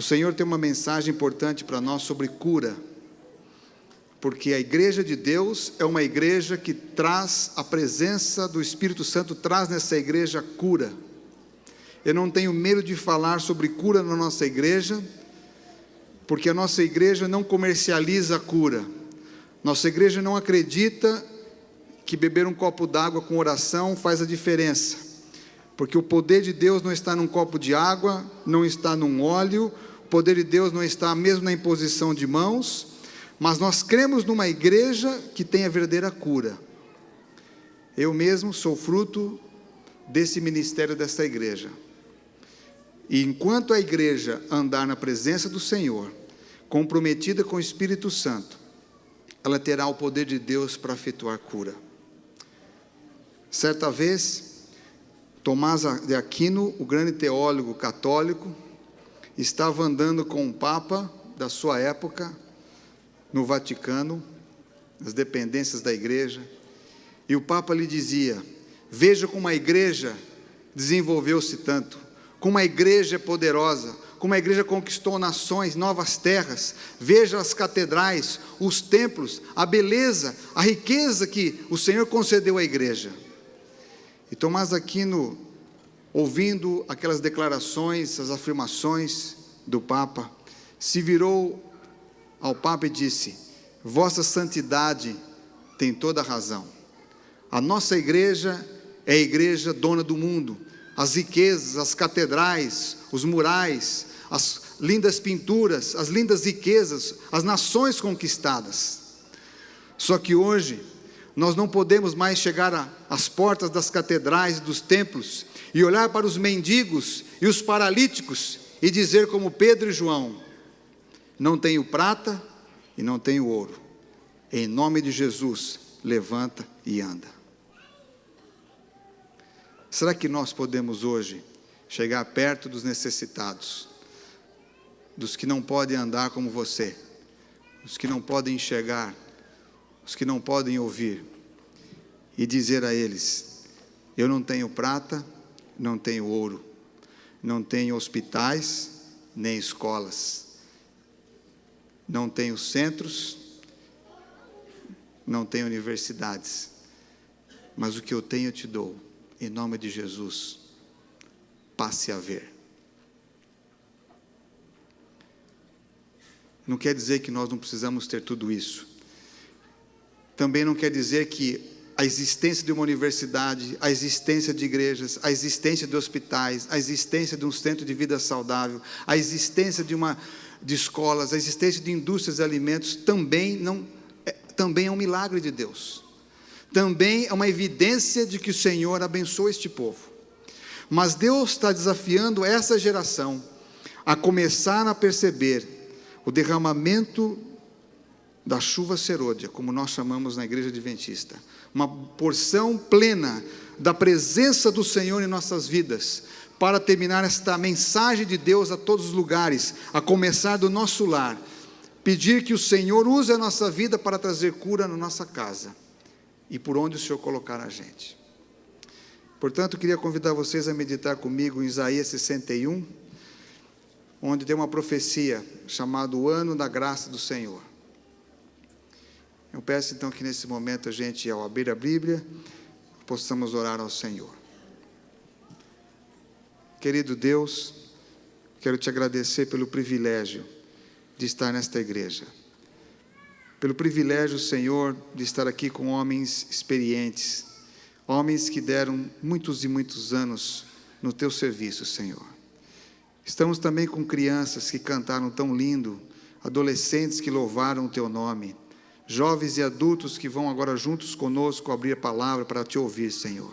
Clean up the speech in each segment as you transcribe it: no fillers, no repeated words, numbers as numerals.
O Senhor tem uma mensagem importante para nós sobre cura, porque a igreja de Deus é uma igreja que traz a presença do Espírito Santo, traz nessa igreja cura. Eu não tenho medo de falar sobre cura na nossa igreja, porque a nossa igreja não comercializa a cura. Nossa igreja não acredita que beber um copo d'água com oração faz a diferença, porque o poder de Deus não está num copo de água, não está num óleo, o poder de Deus não está mesmo na imposição de mãos, mas nós cremos numa igreja que tem a verdadeira cura. Eu mesmo sou fruto desse ministério dessa igreja, e enquanto a igreja andar na presença do Senhor, comprometida com o Espírito Santo, ela terá o poder de Deus para efetuar cura. Certa vez, Tomás de Aquino, o grande teólogo católico, estava andando com o Papa da sua época, no Vaticano, nas dependências da igreja, e o Papa lhe dizia: veja como a igreja desenvolveu-se tanto, como a igreja é poderosa, como a igreja conquistou nações, novas terras, veja as catedrais, os templos, a beleza, a riqueza que o Senhor concedeu à igreja. E Tomás Aquino, ouvindo aquelas declarações, as afirmações do Papa, se virou ao Papa e disse: Vossa Santidade tem toda a razão. A nossa igreja é a igreja dona do mundo. As riquezas, as catedrais, os murais, as lindas pinturas, as lindas riquezas, as nações conquistadas. Só que hoje nós não podemos mais chegar às portas das catedrais e dos templos e olhar para os mendigos e os paralíticos e dizer como Pedro e João: não tenho prata e não tenho ouro, em nome de Jesus, levanta e anda. Será que nós podemos hoje chegar perto dos necessitados, dos que não podem andar como você, os que não podem enxergar, os que não podem ouvir, e dizer a eles: eu não tenho prata, não tenho ouro, não tenho hospitais, nem escolas, não tenho centros, não tenho universidades, mas o que eu tenho eu te dou, em nome de Jesus, passe a ver. Não quer dizer que nós não precisamos ter tudo isso. Também não quer dizer que a existência de uma universidade, a existência de igrejas, a existência de hospitais, a existência de um centro de vida saudável, a existência de escolas, a existência de indústrias de alimentos, também é um milagre de Deus. Também é uma evidência de que o Senhor abençoa este povo. Mas Deus está desafiando essa geração a começar a perceber o derramamento da chuva serôdia, como nós chamamos na igreja adventista, uma porção plena da presença do Senhor em nossas vidas, para terminar esta mensagem de Deus a todos os lugares, a começar do nosso lar, pedir que o Senhor use a nossa vida para trazer cura na nossa casa, e por onde o Senhor colocar a gente. Portanto, queria convidar vocês a meditar comigo em Isaías 61, onde tem uma profecia chamada o Ano da Graça do Senhor. Eu peço então que nesse momento a gente, ao abrir a Bíblia, possamos orar ao Senhor. Querido Deus, quero te agradecer pelo privilégio de estar nesta igreja, pelo privilégio, Senhor, de estar aqui com homens experientes, homens que deram muitos e muitos anos no teu serviço, Senhor. Estamos também com crianças que cantaram tão lindo, adolescentes que louvaram o teu nome, jovens e adultos que vão agora juntos conosco abrir a palavra para te ouvir, Senhor.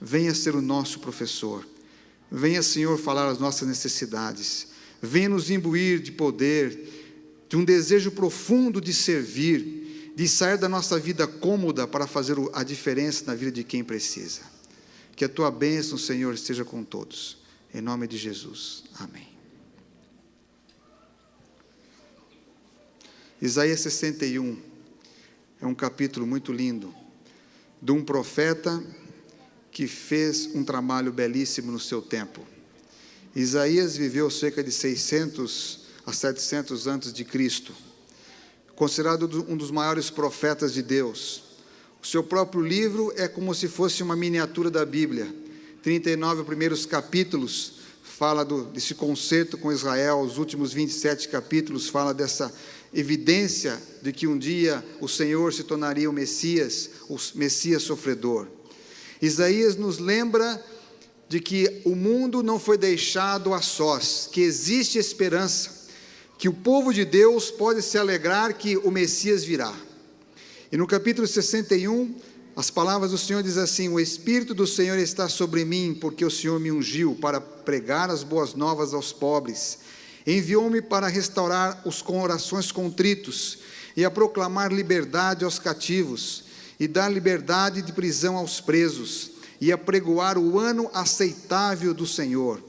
Venha ser o nosso professor, venha, Senhor, falar as nossas necessidades, venha nos imbuir de poder, de um desejo profundo de servir, de sair da nossa vida cômoda para fazer a diferença na vida de quem precisa. Que a tua bênção, Senhor, esteja com todos, em nome de Jesus, amém. Isaías 61 é um capítulo muito lindo, de um profeta que fez um trabalho belíssimo no seu tempo. Isaías viveu cerca de 600 a 700 antes de Cristo, considerado um dos maiores profetas de Deus. O seu próprio livro é como se fosse uma miniatura da Bíblia. 39 primeiros capítulos fala desse concerto com Israel, os últimos 27 capítulos fala dessa evidência de que um dia o Senhor se tornaria o Messias sofredor. Isaías nos lembra de que o mundo não foi deixado a sós, que existe esperança, que o povo de Deus pode se alegrar que o Messias virá. E no capítulo 61, as palavras do Senhor dizem assim: o Espírito do Senhor está sobre mim, porque o Senhor me ungiu para pregar as boas novas aos pobres, enviou-me para restaurar os corações contritos, e a proclamar liberdade aos cativos, e dar liberdade de prisão aos presos, e a pregoar o ano aceitável do Senhor,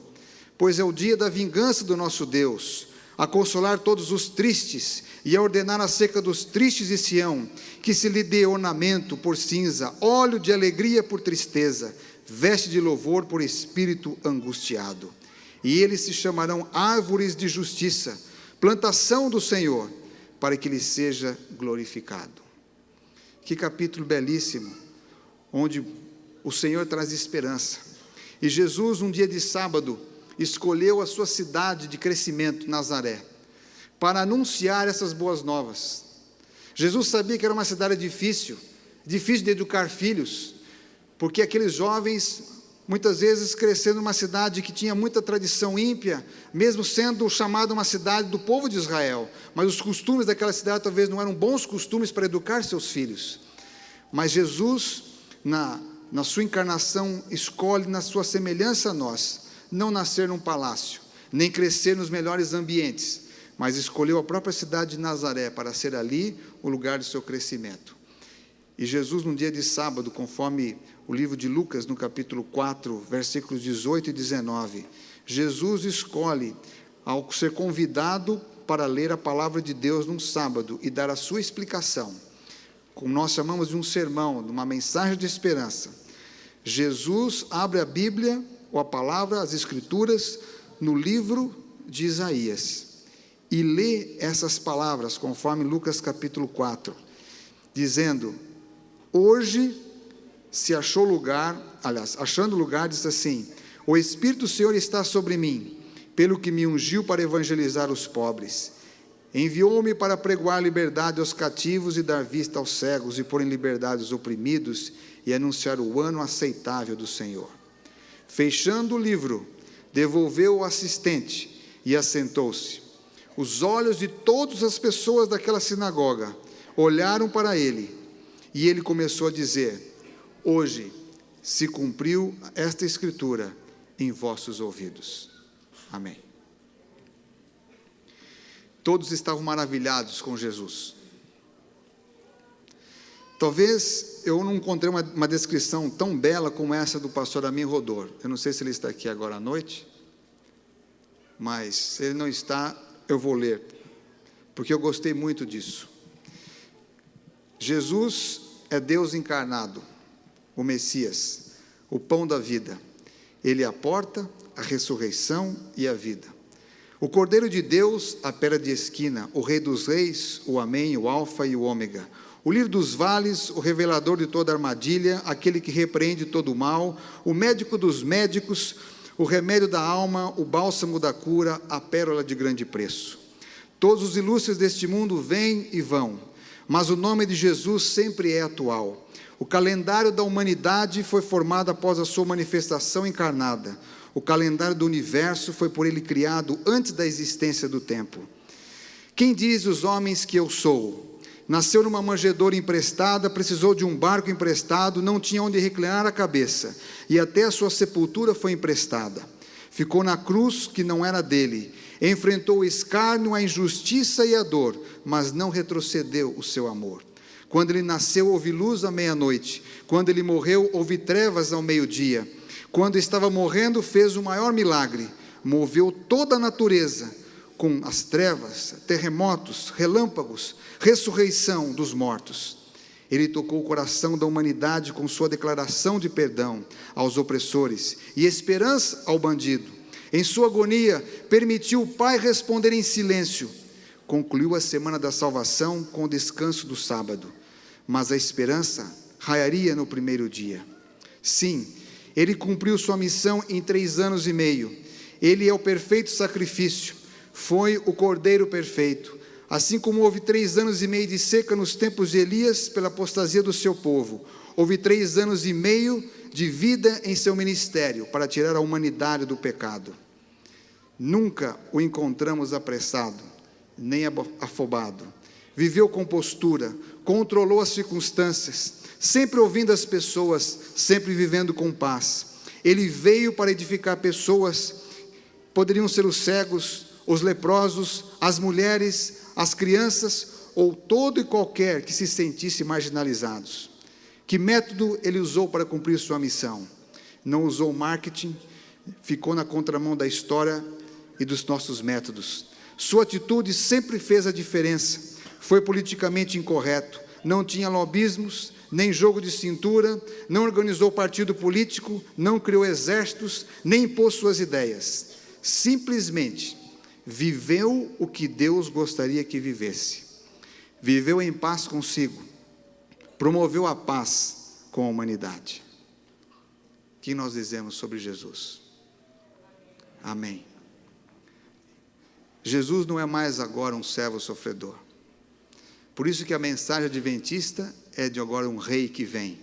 pois é o dia da vingança do nosso Deus, a consolar todos os tristes, e a ordenar acerca dos tristes de Sião, que se lhe dê ornamento por cinza, óleo de alegria por tristeza, veste de louvor por espírito angustiado. E eles se chamarão árvores de justiça, plantação do Senhor, para que lhe seja glorificado. Que capítulo belíssimo, onde o Senhor traz esperança. E Jesus, um dia de sábado, escolheu a sua cidade de crescimento, Nazaré, para anunciar essas boas novas. Jesus sabia que era uma cidade difícil de educar filhos, porque aqueles jovens, muitas vezes crescendo numa cidade que tinha muita tradição ímpia, mesmo sendo chamada uma cidade do povo de Israel, mas os costumes daquela cidade talvez não eram bons costumes para educar seus filhos. Mas Jesus, na sua encarnação, escolhe na sua semelhança a nós, não nascer num palácio, nem crescer nos melhores ambientes, mas escolheu a própria cidade de Nazaré para ser ali o lugar de seu crescimento. E Jesus, num dia de sábado, conforme o livro de Lucas, no capítulo 4, versículos 18 e 19, Jesus escolhe, ao ser convidado para ler a palavra de Deus num sábado e dar a sua explicação, como nós chamamos de um sermão, de uma mensagem de esperança. Jesus abre a Bíblia, ou a palavra, as Escrituras, no livro de Isaías, e lê essas palavras, conforme Lucas capítulo 4, dizendo: hoje se achou lugar, achando lugar, diz assim: o Espírito do Senhor está sobre mim, pelo que me ungiu para evangelizar os pobres, enviou-me para pregoar liberdade aos cativos e dar vista aos cegos, e pôr em liberdade os oprimidos, e anunciar o ano aceitável do Senhor. Fechando o livro, devolveu o assistente e assentou-se. Os olhos de todas as pessoas daquela sinagoga olharam para ele, e ele começou a dizer: hoje se cumpriu esta escritura em vossos ouvidos. Amém. Todos estavam maravilhados com Jesus. Talvez eu não encontrei uma descrição tão bela como essa do pastor Amin Rodor. Eu não sei se ele está aqui agora à noite, mas se ele não está, eu vou ler, porque eu gostei muito disso. Jesus é Deus encarnado, o Messias, o pão da vida. Ele é a porta, a ressurreição e a vida. O Cordeiro de Deus, a pedra de esquina, o Rei dos Reis, o Amém, o Alfa e o Ômega. O lírio dos vales, o revelador de toda armadilha, aquele que repreende todo o mal, o médico dos médicos, o remédio da alma, o bálsamo da cura, a pérola de grande preço. Todos os ilustres deste mundo vêm e vão, mas o nome de Jesus sempre é atual. O calendário da humanidade foi formado após a sua manifestação encarnada. O calendário do universo foi por ele criado antes da existência do tempo. Quem diz os homens que eu sou? Nasceu numa manjedoura emprestada, precisou de um barco emprestado, não tinha onde reclinar a cabeça, e até a sua sepultura foi emprestada. Ficou na cruz que não era dele, enfrentou o escárnio, a injustiça e a dor, mas não retrocedeu o seu amor. Quando ele nasceu, houve luz à meia-noite. Quando ele morreu, houve trevas ao meio-dia. Quando estava morrendo, fez o maior milagre, moveu toda a natureza com as trevas, terremotos, relâmpagos, ressurreição dos mortos. Ele tocou o coração da humanidade com sua declaração de perdão aos opressores e esperança ao bandido. Em sua agonia, permitiu o Pai responder em silêncio. Concluiu a semana da salvação com o descanso do sábado, mas a esperança raiaria no primeiro dia. Sim, ele cumpriu sua missão em 3 anos e meio. Ele é o perfeito sacrifício, foi o Cordeiro perfeito. Assim como houve 3 anos e meio de seca nos tempos de Elias pela apostasia do seu povo, houve 3 anos e meio de vida em seu ministério para tirar a humanidade do pecado. Nunca o encontramos apressado, nem afobado. Viveu com postura, controlou as circunstâncias, sempre ouvindo as pessoas, sempre vivendo com paz. Ele veio para edificar pessoas, poderiam ser os cegos, os leprosos, as mulheres, as crianças, ou todo e qualquer que se sentisse marginalizados. Que método ele usou para cumprir sua missão? Não usou marketing, ficou na contramão da história e dos nossos métodos. Sua atitude sempre fez a diferença. Foi politicamente incorreto, não tinha lobismos, nem jogo de cintura, não organizou partido político, não criou exércitos, nem impôs suas ideias. Simplesmente viveu o que Deus gostaria que vivesse. Viveu em paz consigo, promoveu a paz com a humanidade. O que nós dizemos sobre Jesus? Amém. Jesus não é mais agora um servo sofredor. Por isso que a mensagem adventista é de agora um rei que vem.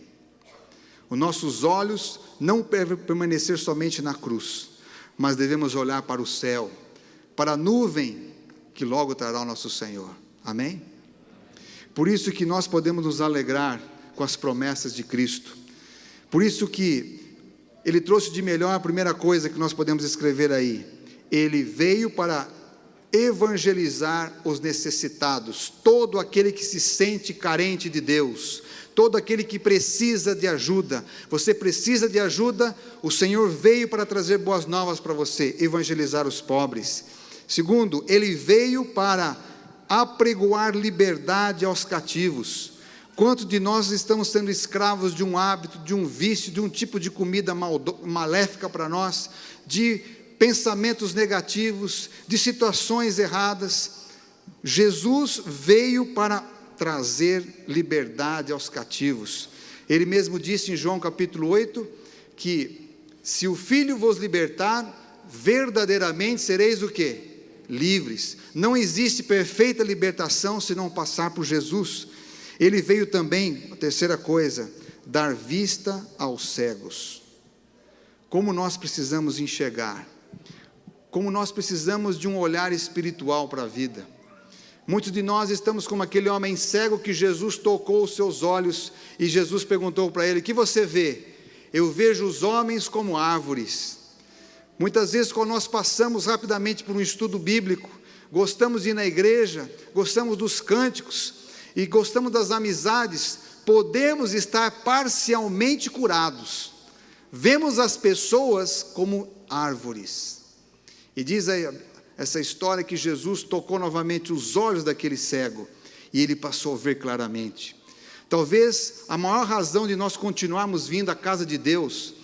Os nossos olhos não devem permanecer somente na cruz, mas devemos olhar para o céu, para a nuvem que logo trará o nosso Senhor. Amém? Por isso que nós podemos nos alegrar com as promessas de Cristo. Por isso que Ele trouxe de melhor a primeira coisa que nós podemos escrever aí. Ele veio para evangelizar os necessitados, todo aquele que se sente carente de Deus, todo aquele que precisa de ajuda. Você precisa de ajuda, o Senhor veio para trazer boas novas para você, evangelizar os pobres. Segundo, Ele veio para apregoar liberdade aos cativos. Quantos de nós estamos sendo escravos de um hábito, de um vício, de um tipo de comida maléfica para nós, de pensamentos negativos, de situações erradas? Jesus veio para trazer liberdade aos cativos. Ele mesmo disse em João capítulo 8, que se o Filho vos libertar, verdadeiramente sereis o quê? Livres. Não existe perfeita libertação se não passar por Jesus. Ele veio também, a terceira coisa, dar vista aos cegos. Como nós precisamos enxergar, como nós precisamos de um olhar espiritual para a vida. Muitos de nós estamos como aquele homem cego que Jesus tocou os seus olhos e Jesus perguntou para ele: o que você vê? Eu vejo os homens como árvores. Muitas vezes, quando nós passamos rapidamente por um estudo bíblico, gostamos de ir na igreja, gostamos dos cânticos e gostamos das amizades, podemos estar parcialmente curados. Vemos as pessoas como árvores. E diz aí essa história que Jesus tocou novamente os olhos daquele cego e ele passou a ver claramente. Talvez a maior razão de nós continuarmos vindo à casa de Deus,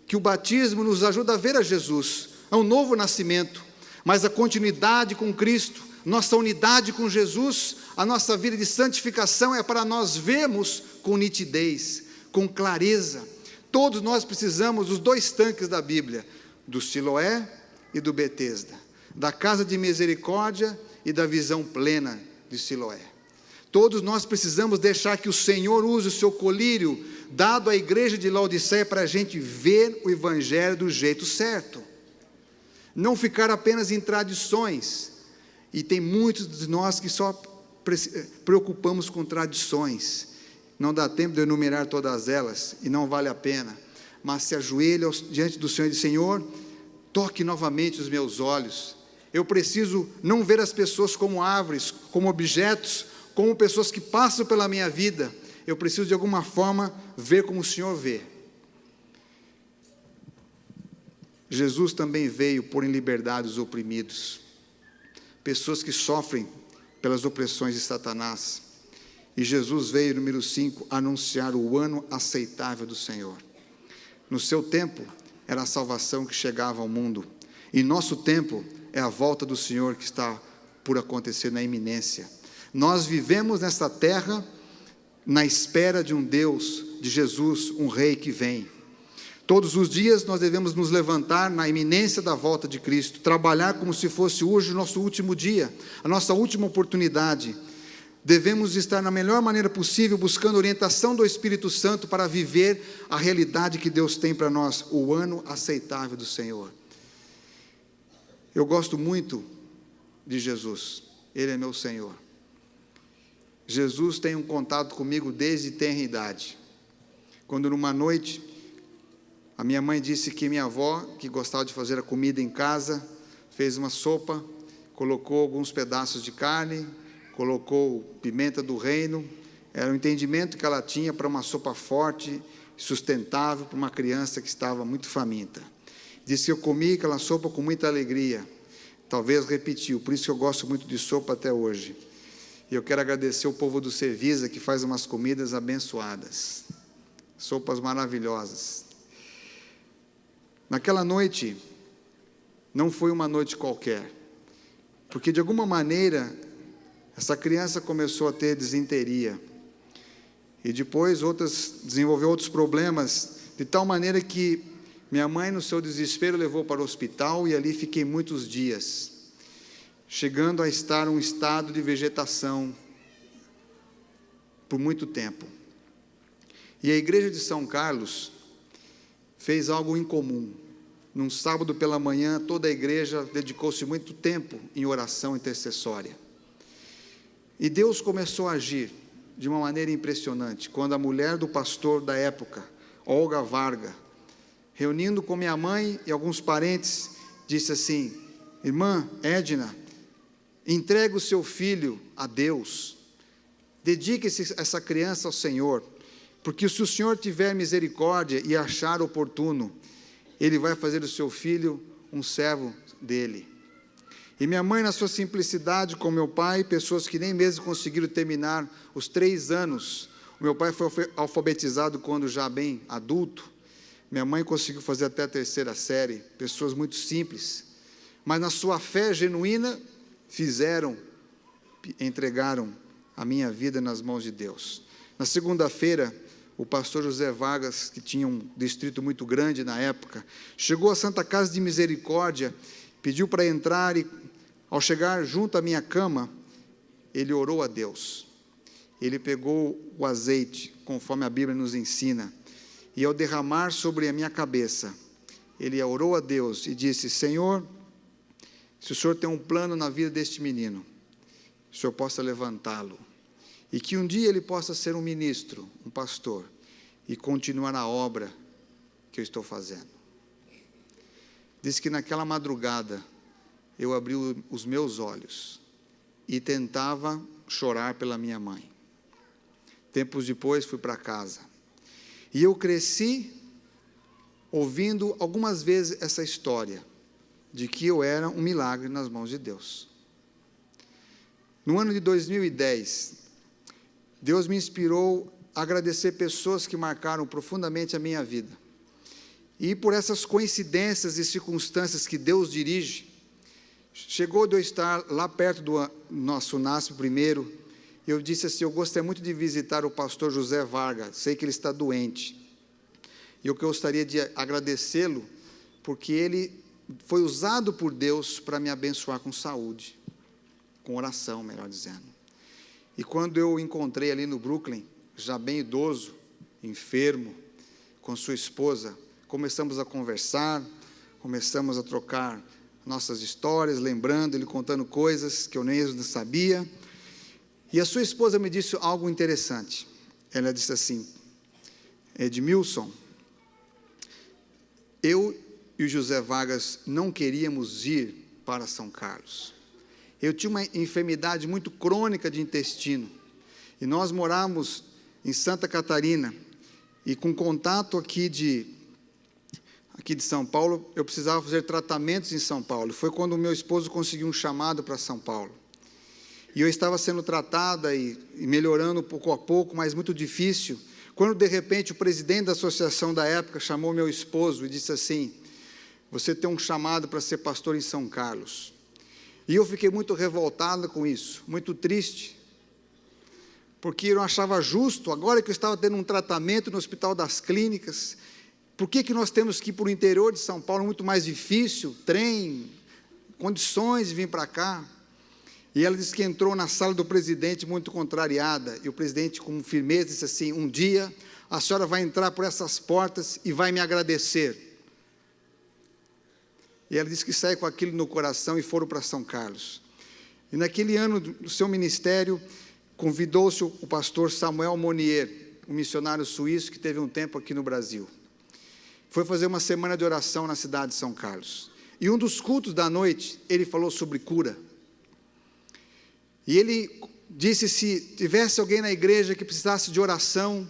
que o batismo nos ajuda a ver a Jesus, é um novo nascimento, mas a continuidade com Cristo, nossa unidade com Jesus, a nossa vida de santificação é para nós vermos com nitidez, com clareza. Todos nós precisamos dos 2 tanques da Bíblia, do Siloé e do Betesda, da casa de misericórdia e da visão plena de Siloé. Todos nós precisamos deixar que o Senhor use o seu colírio dado à igreja de Laodiceia para a gente ver o evangelho do jeito certo, não ficar apenas em tradições. E tem muitos de nós que só preocupamos com tradições, não dá tempo de enumerar todas elas e não vale a pena, mas se ajoelha diante do Senhor e diz: Senhor, toque novamente os meus olhos. Eu preciso não ver as pessoas como árvores, como objetos, como pessoas que passam pela minha vida. Eu preciso de alguma forma ver como o Senhor vê. Jesus também veio pôr em liberdade os oprimidos, pessoas que sofrem pelas opressões de Satanás. E Jesus veio, número 5, anunciar o ano aceitável do Senhor. No seu tempo, era a salvação que chegava ao mundo. E nosso tempo é a volta do Senhor que está por acontecer na iminência. Nós vivemos nesta terra na espera de um Deus, de Jesus, um Rei que vem. Todos os dias nós devemos nos levantar na iminência da volta de Cristo, trabalhar como se fosse hoje o nosso último dia, a nossa última oportunidade. Devemos estar na melhor maneira possível, buscando orientação do Espírito Santo para viver a realidade que Deus tem para nós, o ano aceitável do Senhor. Eu gosto muito de Jesus, Ele é meu Senhor. Jesus tem um contato comigo desde tenra idade. Quando numa noite, a minha mãe disse que minha avó, que gostava de fazer a comida em casa, fez uma sopa, colocou alguns pedaços de carne, colocou pimenta do reino, era o entendimento que ela tinha para uma sopa forte, sustentável, para uma criança que estava muito faminta. Disse que eu comi aquela sopa com muita alegria, talvez repetiu, por isso que eu gosto muito de sopa até hoje. E eu quero agradecer o povo do Servisa, que faz umas comidas abençoadas, sopas maravilhosas. Naquela noite, não foi uma noite qualquer, porque de alguma maneira, essa criança começou a ter disenteria, e depois desenvolveu outros problemas, de tal maneira que minha mãe, no seu desespero, levou para o hospital, e ali fiquei muitos dias, chegando a estar em um estado de vegetação, por muito tempo. E a igreja de São Carlos fez algo incomum. Num sábado pela manhã, toda a igreja dedicou-se muito tempo em oração intercessória. E Deus começou a agir de uma maneira impressionante, quando a mulher do pastor da época, Olga Varga, reunindo com minha mãe e alguns parentes, disse assim: irmã Edna, entregue o seu filho a Deus, dedique essa criança ao Senhor, porque se o Senhor tiver misericórdia e achar oportuno, Ele vai fazer do seu filho um servo dele. E minha mãe, na sua simplicidade, com meu pai, pessoas que nem mesmo conseguiram terminar os 3 anos, o meu pai foi alfabetizado quando já bem adulto, minha mãe conseguiu fazer até a 3ª série, pessoas muito simples, mas na sua fé genuína, entregaram a minha vida nas mãos de Deus. Na segunda-feira, o pastor José Vargas, que tinha um distrito muito grande na época, chegou à Santa Casa de Misericórdia, pediu para entrar e, ao chegar junto à minha cama, ele orou a Deus. Ele pegou o azeite, conforme a Bíblia nos ensina, e ao derramar sobre a minha cabeça, ele orou a Deus e disse: Senhor, se o Senhor tem um plano na vida deste menino, o Senhor possa levantá-lo, e que um dia ele possa ser um ministro, um pastor, e continuar a obra que eu estou fazendo. Diz que naquela madrugada, eu abri os meus olhos, e tentava chorar pela minha mãe. Tempos depois, fui para casa, e eu cresci, ouvindo algumas vezes essa história, de que eu era um milagre nas mãos de Deus. No ano de 2010, Deus me inspirou a agradecer pessoas que marcaram profundamente a minha vida. E por essas coincidências e circunstâncias que Deus dirige, chegou de eu estar lá perto do nosso NASP primeiro, e eu disse assim: eu gostaria muito de visitar o pastor José Vargas, sei que ele está doente, e eu gostaria de agradecê-lo, porque ele foi usado por Deus para me abençoar com saúde, com oração, melhor dizendo. E quando eu o encontrei ali no Brooklyn, já bem idoso, enfermo, com sua esposa, começamos a conversar, começamos a trocar nossas histórias, lembrando, ele contando coisas que eu nem mesmo sabia. E a sua esposa me disse algo interessante. Ela disse assim: Edmilson, eu e o José Vargas não queríamos ir para São Carlos. Eu tinha uma enfermidade muito crônica de intestino, e nós morávamos em Santa Catarina, e com contato aqui de São Paulo, eu precisava fazer tratamentos em São Paulo. Foi quando o meu esposo conseguiu um chamado para São Paulo. E eu estava sendo tratada e melhorando pouco a pouco, mas muito difícil, quando de repente o presidente da associação da época chamou meu esposo e disse assim: você tem um chamado para ser pastor em São Carlos. E eu fiquei muito revoltado com isso, muito triste, porque eu não achava justo, agora que eu estava tendo um tratamento no Hospital das Clínicas, por que nós temos que ir para o interior de São Paulo, muito mais difícil, trem, condições de vir para cá? E ela disse que entrou na sala do presidente muito contrariada, e o presidente com firmeza disse assim: um dia a senhora vai entrar por essas portas e vai me agradecer. E ela disse que saiu com aquilo no coração e foram para São Carlos. E naquele ano do seu ministério, convidou-se o pastor Samuel Monnier, um missionário suíço que teve um tempo aqui no Brasil. Foi fazer uma semana de oração na cidade de São Carlos. E um dos cultos da noite, ele falou sobre cura. E ele disse, se tivesse alguém na igreja que precisasse de oração,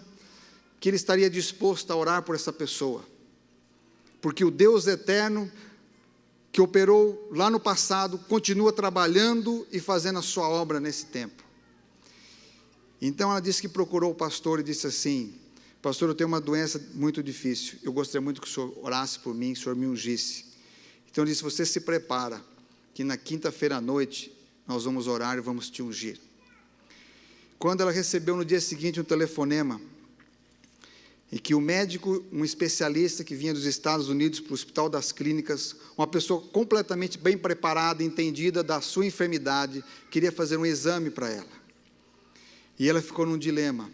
que ele estaria disposto a orar por essa pessoa. Porque o Deus eterno, que operou lá no passado, continua trabalhando e fazendo a sua obra nesse tempo. Então ela disse que procurou o pastor e disse assim: pastor, eu tenho uma doença muito difícil, eu gostaria muito que o senhor orasse por mim, que o senhor me ungisse. Então ele disse: você se prepara, que na quinta-feira à noite nós vamos orar e vamos te ungir. Quando ela recebeu no dia seguinte um telefonema, e que o médico, um especialista que vinha dos Estados Unidos para o Hospital das Clínicas, uma pessoa completamente bem preparada, entendida da sua enfermidade, queria fazer um exame para ela. E ela ficou num dilema: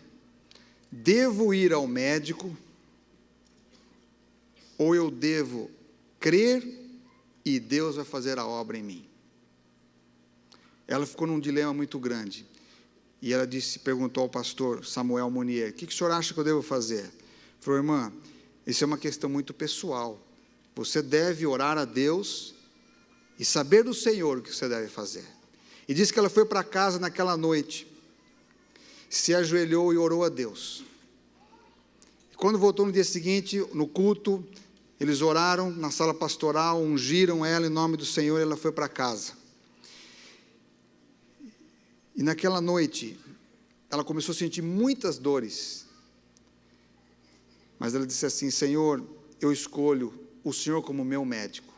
devo ir ao médico ou eu devo crer e Deus vai fazer a obra em mim? Ela ficou num dilema muito grande. E ela perguntou ao pastor Samuel Monnier: o que o senhor acha que eu devo fazer? Falou: irmã, isso é uma questão muito pessoal. Você deve orar a Deus e saber do Senhor o que você deve fazer. E disse que ela foi para casa naquela noite, se ajoelhou e orou a Deus. Quando voltou no dia seguinte, no culto, eles oraram na sala pastoral, ungiram ela em nome do Senhor, e ela foi para casa. E naquela noite, ela começou a sentir muitas dores. Mas ela disse assim: Senhor, eu escolho o Senhor como meu médico.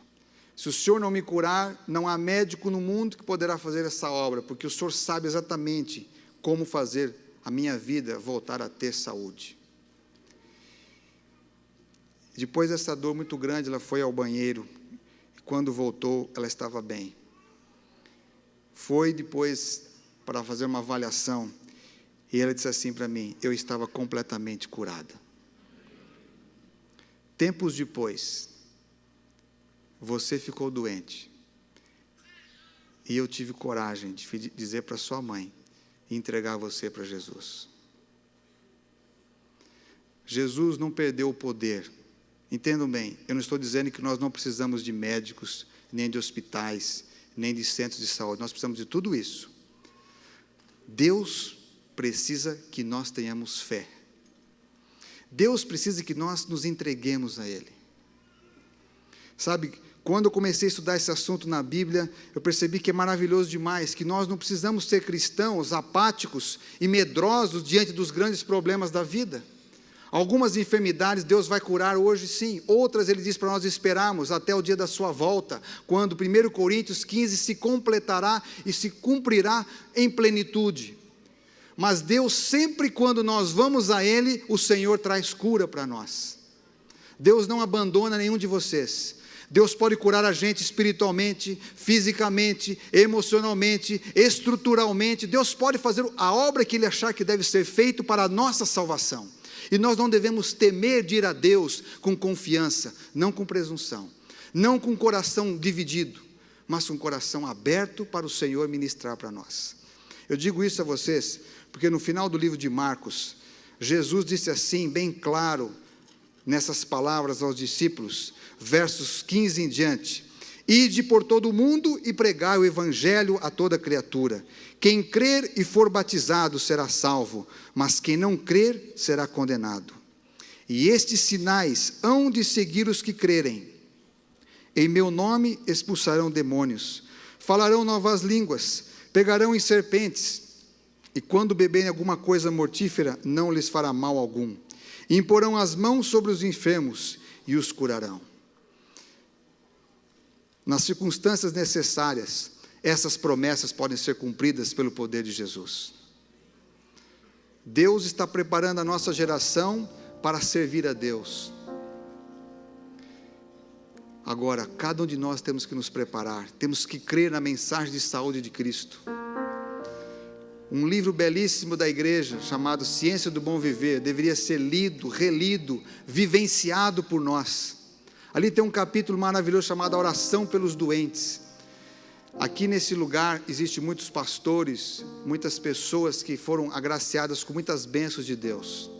Se o Senhor não me curar, não há médico no mundo que poderá fazer essa obra, porque o Senhor sabe exatamente como fazer a minha vida voltar a ter saúde. Depois dessa dor muito grande, ela foi ao banheiro. E quando voltou, ela estava bem. Foi depois para fazer uma avaliação, e ela disse assim para mim: eu estava completamente curada. Tempos depois, você ficou doente, e eu tive coragem de dizer para sua mãe e entregar você para Jesus. Jesus não perdeu o poder. Entendam bem, eu não estou dizendo que nós não precisamos de médicos, nem de hospitais, nem de centros de saúde. Nós precisamos de tudo isso. Deus precisa que nós tenhamos fé. Deus precisa que nós nos entreguemos a Ele. Sabe, quando eu comecei a estudar esse assunto na Bíblia, eu percebi que é maravilhoso demais, que nós não precisamos ser cristãos apáticos e medrosos diante dos grandes problemas da vida. Algumas enfermidades Deus vai curar hoje, sim. Outras Ele diz para nós esperarmos até o dia da sua volta, quando 1 Coríntios 15 se completará e se cumprirá em plenitude. Mas Deus, sempre quando nós vamos a Ele, o Senhor traz cura para nós. Deus não abandona nenhum de vocês. Deus pode curar a gente espiritualmente, fisicamente, emocionalmente, estruturalmente. Deus pode fazer a obra que Ele achar que deve ser feita para a nossa salvação. E nós não devemos temer de ir a Deus com confiança, não com presunção, não com coração dividido, mas com coração aberto para o Senhor ministrar para nós. Eu digo isso a vocês, porque no final do livro de Marcos, Jesus disse assim, bem claro, nessas palavras aos discípulos, versos 15 em diante: ide por todo o mundo e pregai o evangelho a toda criatura. Quem crer e for batizado será salvo, mas quem não crer será condenado. E estes sinais hão de seguir os que crerem. Em meu nome expulsarão demônios, falarão novas línguas, pegarão em serpentes, e quando beberem alguma coisa mortífera, não lhes fará mal algum. E imporão as mãos sobre os enfermos e os curarão. nas circunstâncias necessárias, essas promessas podem ser cumpridas pelo poder de Jesus. Deus está preparando a nossa geração para servir a Deus. Agora, cada um de nós temos que nos preparar, temos que crer na mensagem de saúde de Cristo. Um livro belíssimo da igreja, chamado Ciência do Bom Viver, deveria ser lido, relido, vivenciado por nós. Ali tem um capítulo maravilhoso chamado A Oração pelos Doentes. Aqui nesse lugar existem muitos pastores, muitas pessoas que foram agraciadas com muitas bênçãos de Deus.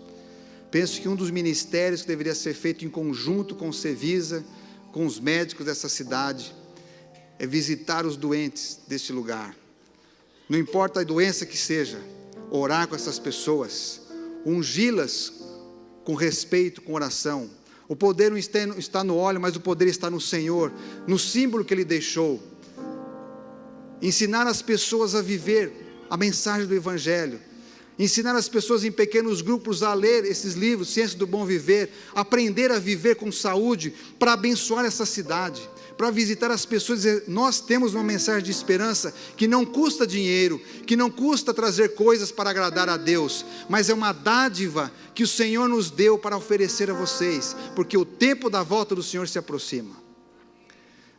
Penso que um dos ministérios que deveria ser feito em conjunto com o Cevisa, com os médicos dessa cidade, é visitar os doentes desse lugar. Não importa a doença que seja, orar com essas pessoas, ungi-las com respeito, com oração. O poder não está no óleo, mas o poder está no Senhor, no símbolo que Ele deixou. Ensinar as pessoas a viver a mensagem do Evangelho. Ensinar as pessoas em pequenos grupos a ler esses livros, Ciência do Bom Viver, aprender a viver com saúde, para abençoar essa cidade, para visitar as pessoas e dizer, nós temos uma mensagem de esperança, que não custa dinheiro, que não custa trazer coisas para agradar a Deus, mas é uma dádiva que o Senhor nos deu para oferecer a vocês, porque o tempo da volta do Senhor se aproxima.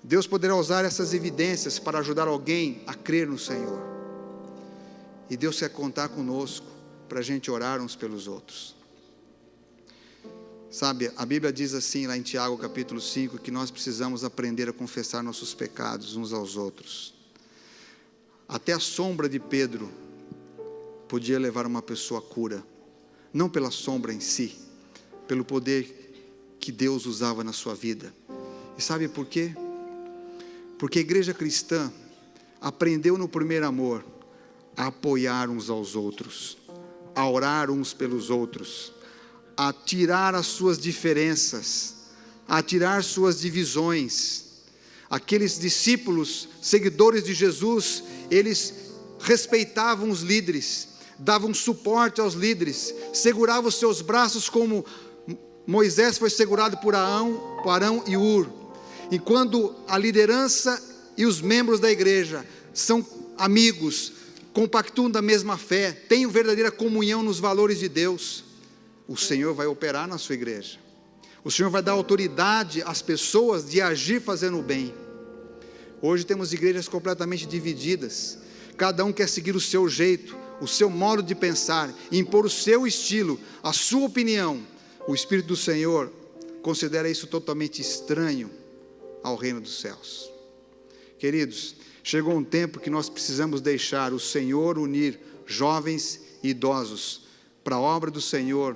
Deus poderá usar essas evidências para ajudar alguém a crer no Senhor. E Deus quer contar conosco para a gente orar uns pelos outros. Sabe, a Bíblia diz assim lá em Tiago capítulo 5, que nós precisamos aprender a confessar nossos pecados uns aos outros. Até a sombra de Pedro podia levar uma pessoa à cura, não pela sombra em si, pelo poder que Deus usava na sua vida. E sabe por quê? Porque a igreja cristã aprendeu no primeiro amor a apoiar uns aos outros, a orar uns pelos outros, a tirar as suas diferenças, a tirar suas divisões. Aqueles discípulos, seguidores de Jesus, eles respeitavam os líderes, davam suporte aos líderes, seguravam os seus braços como Moisés foi segurado por Arão e Hur. E quando a liderança e os membros da igreja são amigos, compactuam da mesma fé, têm verdadeira comunhão nos valores de Deus, o Senhor vai operar na sua igreja. O Senhor vai dar autoridade às pessoas de agir fazendo o bem. Hoje temos igrejas completamente divididas, cada um quer seguir o seu jeito, o seu modo de pensar, impor o seu estilo, a sua opinião. O Espírito do Senhor considera isso totalmente estranho ao reino dos céus. Queridos, chegou um tempo que nós precisamos deixar o Senhor unir jovens e idosos para a obra do Senhor,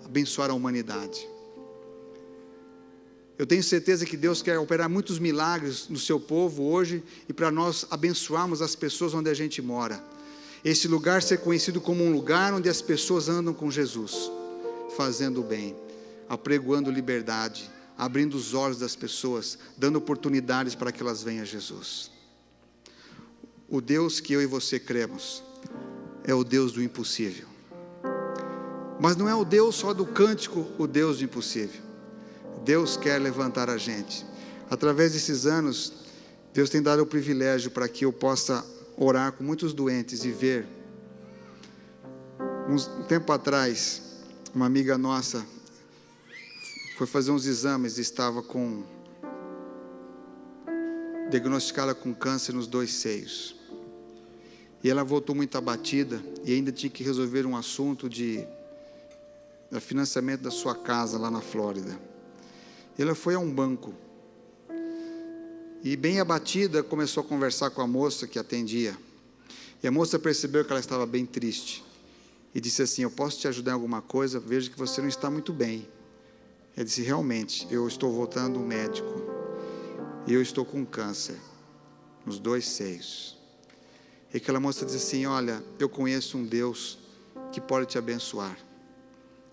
abençoar a humanidade. Eu tenho certeza que Deus quer operar muitos milagres no seu povo hoje, e para nós abençoarmos as pessoas onde a gente mora. Esse lugar ser conhecido como um lugar onde as pessoas andam com Jesus, fazendo o bem, apregoando liberdade, abrindo os olhos das pessoas, dando oportunidades para que elas venham a Jesus. O Deus que eu e você cremos é o Deus do impossível. Mas não é o Deus só do cântico, o Deus do impossível. Deus quer levantar a gente. Através desses anos, Deus tem dado o privilégio para que eu possa orar com muitos doentes e ver. Um tempo atrás, uma amiga nossa foi fazer uns exames e estava diagnosticada com câncer nos 2 seios. E ela voltou muito abatida e ainda tinha que resolver um assunto de financiamento da sua casa lá na Flórida. Ela foi a um banco e, bem abatida, começou a conversar com a moça que atendia. E a moça percebeu que ela estava bem triste e disse assim: eu posso te ajudar em alguma coisa? Vejo que você não está muito bem. Ele disse: realmente, eu estou voltando ao médico e eu estou com câncer nos 2 seios. E aquela moça disse assim: olha, eu conheço um Deus que pode te abençoar,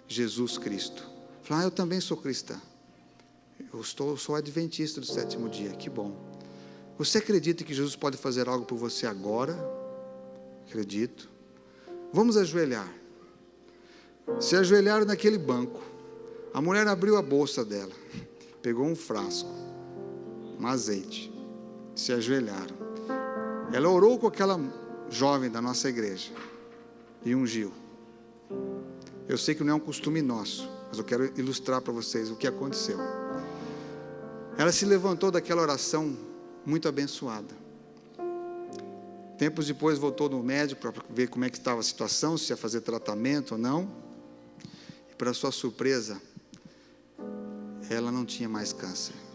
Jesus Cristo. Falei: eu também sou cristã, eu sou adventista do 7º dia. Que bom. Você acredita que Jesus pode fazer algo por você agora? Acredito. Vamos ajoelhar. Se ajoelharam naquele banco. A mulher abriu a bolsa dela, pegou um frasco, um azeite, se ajoelharam. Ela orou com aquela jovem da nossa igreja e ungiu. Eu sei que não é um costume nosso, mas eu quero ilustrar para vocês o que aconteceu. Ela se levantou daquela oração muito abençoada. Tempos depois voltou no médico para ver como é que estava a situação, se ia fazer tratamento ou não. E para sua surpresa, ela não tinha mais câncer.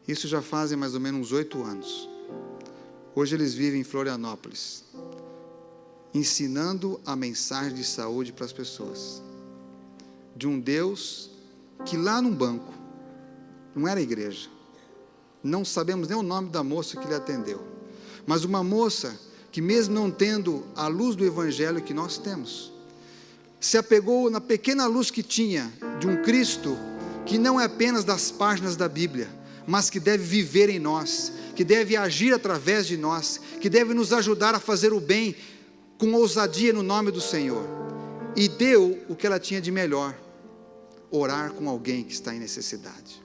Isso já fazem mais ou menos uns 8 anos. Hoje eles vivem em Florianópolis, ensinando a mensagem de saúde para as pessoas. De um Deus que lá num banco, não era igreja, não sabemos nem o nome da moça que lhe atendeu, mas uma moça que, mesmo não tendo a luz do evangelho que nós temos, se apegou na pequena luz que tinha de um Cristo que não é apenas das páginas da Bíblia, mas que deve viver em nós, que deve agir através de nós, que deve nos ajudar a fazer o bem com ousadia no nome do Senhor. E deu o que ela tinha de melhor: orar com alguém que está em necessidade.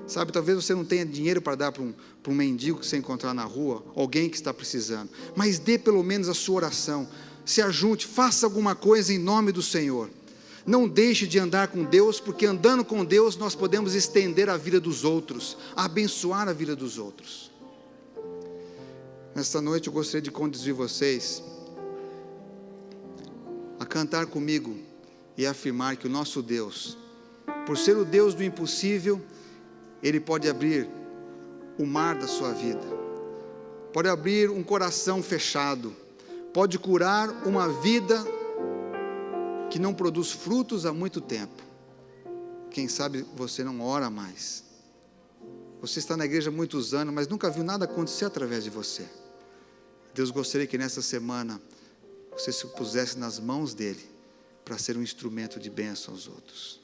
Sabe, talvez você não tenha dinheiro para dar para um mendigo que você encontrar na rua, alguém que está precisando, mas dê pelo menos a sua oração, se ajunte, faça alguma coisa em nome do Senhor. Não deixe de andar com Deus, porque andando com Deus nós podemos estender a vida dos outros, abençoar a vida dos outros. Nesta noite eu gostaria de conduzir vocês a cantar comigo e afirmar que o nosso Deus, por ser o Deus do impossível, Ele pode abrir o mar da sua vida, pode abrir um coração fechado, pode curar uma vida que não produz frutos há muito tempo. Quem sabe você não ora mais, você está na igreja há muitos anos, mas nunca viu nada acontecer através de você. Deus gostaria que nessa semana você se pusesse nas mãos dEle, para ser um instrumento de bênção aos outros.